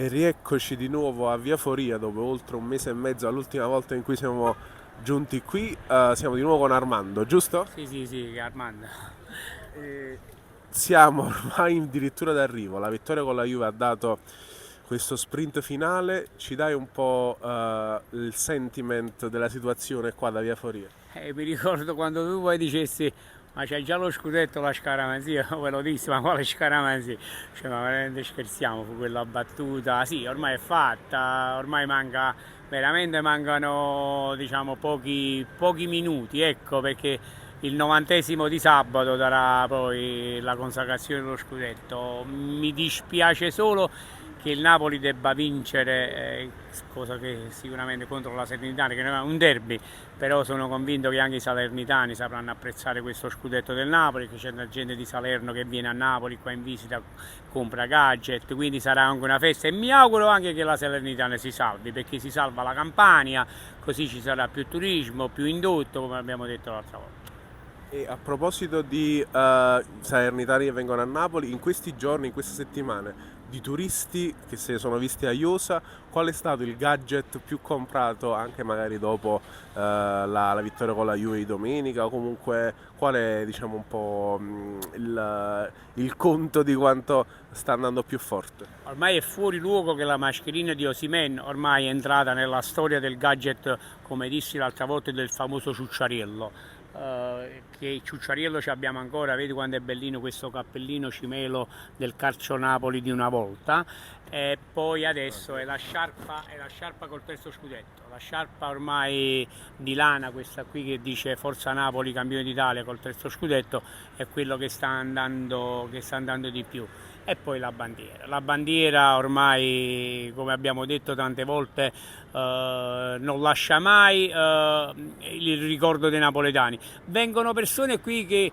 E rieccoci di nuovo a Via Foria dopo oltre un mese e mezzo all'ultima volta in cui siamo giunti qui. Siamo di nuovo con Armando, giusto? Sì, sì, sì, Armando. E siamo ormai addirittura d'arrivo. La vittoria con la Juve ha dato questo sprint finale. Ci dai un po' il sentiment della situazione qua da Via Foria? Mi ricordo quando tu poi dicessi, ma c'è già lo scudetto, la scaramanzia, ve lo dissi, ma quale scaramanzia? Cioè, ma veramente scherziamo, fu quella battuta, sì, ormai è fatta, ormai veramente mancano, diciamo, pochi minuti, ecco, perché il 90° di sabato darà poi la consacrazione dello scudetto. Mi dispiace solo che il Napoli debba vincere, cosa che sicuramente contro la Salernitana, che non è un derby, però sono convinto che anche i salernitani sapranno apprezzare questo scudetto del Napoli, che c'è la gente di Salerno che viene a Napoli qua in visita, compra gadget, quindi sarà anche una festa e mi auguro anche che la Salernitana si salvi, perché si salva la Campania, così ci sarà più turismo, più indotto, come abbiamo detto l'altra volta. E a proposito di salernitani che vengono a Napoli, in questi giorni, in queste settimane, di turisti che si sono visti a Iosa, qual è stato il gadget più comprato anche magari dopo la vittoria con la Juve di domenica, o comunque qual è diciamo un po' il conto di quanto sta andando più forte? Ormai è fuori luogo che la mascherina di Osimhen ormai è entrata nella storia del gadget, come dissi l'altra volta, del famoso ciucciariello. Che il ciucciariello ci abbiamo ancora, vedi quando è bellino questo cappellino cimelo del Calcio Napoli di una volta. E poi adesso è la sciarpa col terzo scudetto, la sciarpa ormai di lana, questa qui che dice Forza Napoli campione d'Italia col terzo scudetto, è quello che sta andando di più. E poi la bandiera. La bandiera ormai, come abbiamo detto tante volte, non lascia mai il ricordo dei napoletani. Vengono persone qui che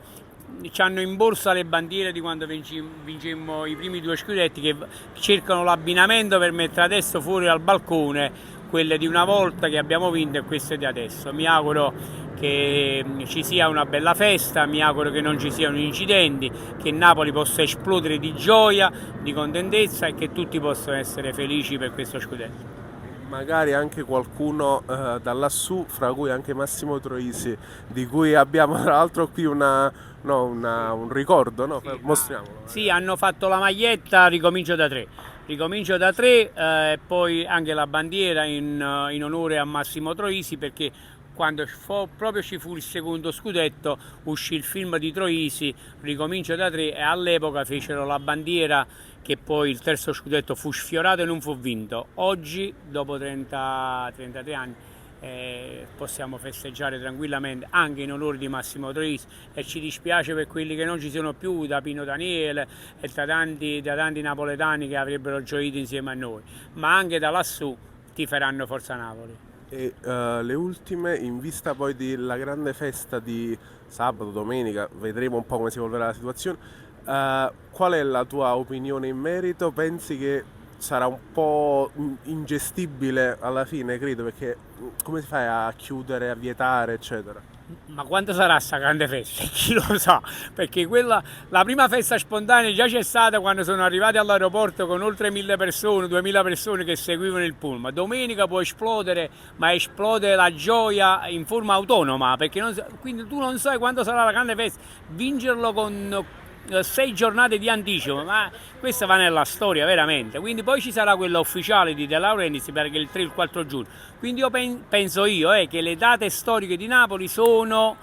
hanno in borsa le bandiere di quando vincemmo i primi due scudetti, che cercano l'abbinamento per mettere adesso fuori al balcone quelle di una volta che abbiamo vinto e queste di adesso. Mi auguro che ci sia una bella festa, mi auguro che non ci siano incidenti, che Napoli possa esplodere di gioia, di contentezza e che tutti possano essere felici per questo scudetto. Magari anche qualcuno da lassù, fra cui anche Massimo Troisi, di cui abbiamo tra l'altro qui un ricordo, no? Mostriamolo Sì, magari. hanno fatto la maglietta Ricomincio da tre. Ricomincio da tre e poi anche la bandiera in onore a Massimo Troisi, perché quando proprio ci fu il secondo scudetto uscì il film di Troisi, Ricomincio da tre, e all'epoca fecero la bandiera, che poi il terzo scudetto fu sfiorato e non fu vinto. Oggi, dopo 33 anni, possiamo festeggiare tranquillamente anche in onore di Massimo Troisi, e ci dispiace per quelli che non ci sono più, da Pino Daniele e da tanti napoletani che avrebbero gioito insieme a noi, ma anche da lassù tiferanno Forza Napoli. E le ultime, in vista poi della grande festa di sabato, domenica, vedremo un po' come si evolverà la situazione. Qual è la tua opinione in merito? Pensi che sarà un po' ingestibile alla fine, credo, perché come si fa a chiudere, a vietare, eccetera? Ma quando sarà sta grande festa? Chi lo sa? Perché la prima festa spontanea già c'è stata quando sono arrivati all'aeroporto con oltre 1000 persone, 2000 persone che seguivano il pullman. Domenica può esplodere, ma esplode la gioia in forma autonoma, perché quindi tu non sai quando sarà la grande festa. Vincerlo con 6 giornate di anticipo, ma questa va nella storia veramente. Quindi poi ci sarà quella ufficiale di De Laurentiis per il 3 e il 4 giugno. Quindi penso io che le date storiche di Napoli sono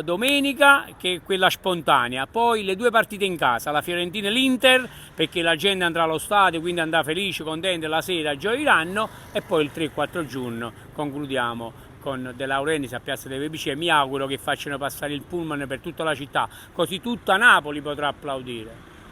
domenica, che è quella spontanea, poi le due partite in casa, la Fiorentina e l'Inter, perché la gente andrà allo stadio, quindi andrà felice, contenta, la sera gioiranno, e poi il 3 e 4 giugno concludiamo con De Laurentiis a Piazza dei Pepicei. Mi auguro che facciano passare il pullman per tutta la città, così tutta Napoli potrà applaudire.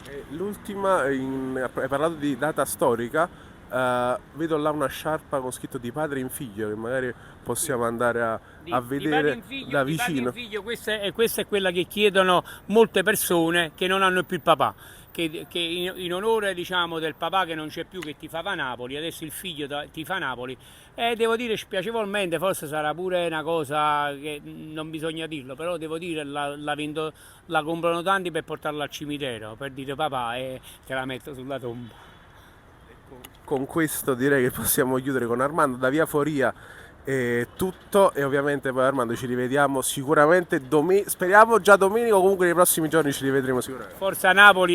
E l'ultima, hai parlato di data storica, vedo là una sciarpa con scritto di padre in figlio, che magari possiamo andare a vedere da Di padre in vicino. figlio, questa è quella che chiedono molte persone che non hanno più il papà, che in onore, diciamo, del papà che non c'è più, che tifava Napoli, adesso il figlio tifa Napoli, e devo dire spiacevolmente, forse sarà pure una cosa che non bisogna dirlo, però devo dire la comprano tanti per portarla al cimitero, per dire papà, e te la metto sulla tomba. Con questo direi che possiamo chiudere con Armando. Da Via Foria è tutto e ovviamente poi Armando ci rivediamo sicuramente speriamo già domenica o comunque nei prossimi giorni ci rivedremo sicuramente. Forza Napoli!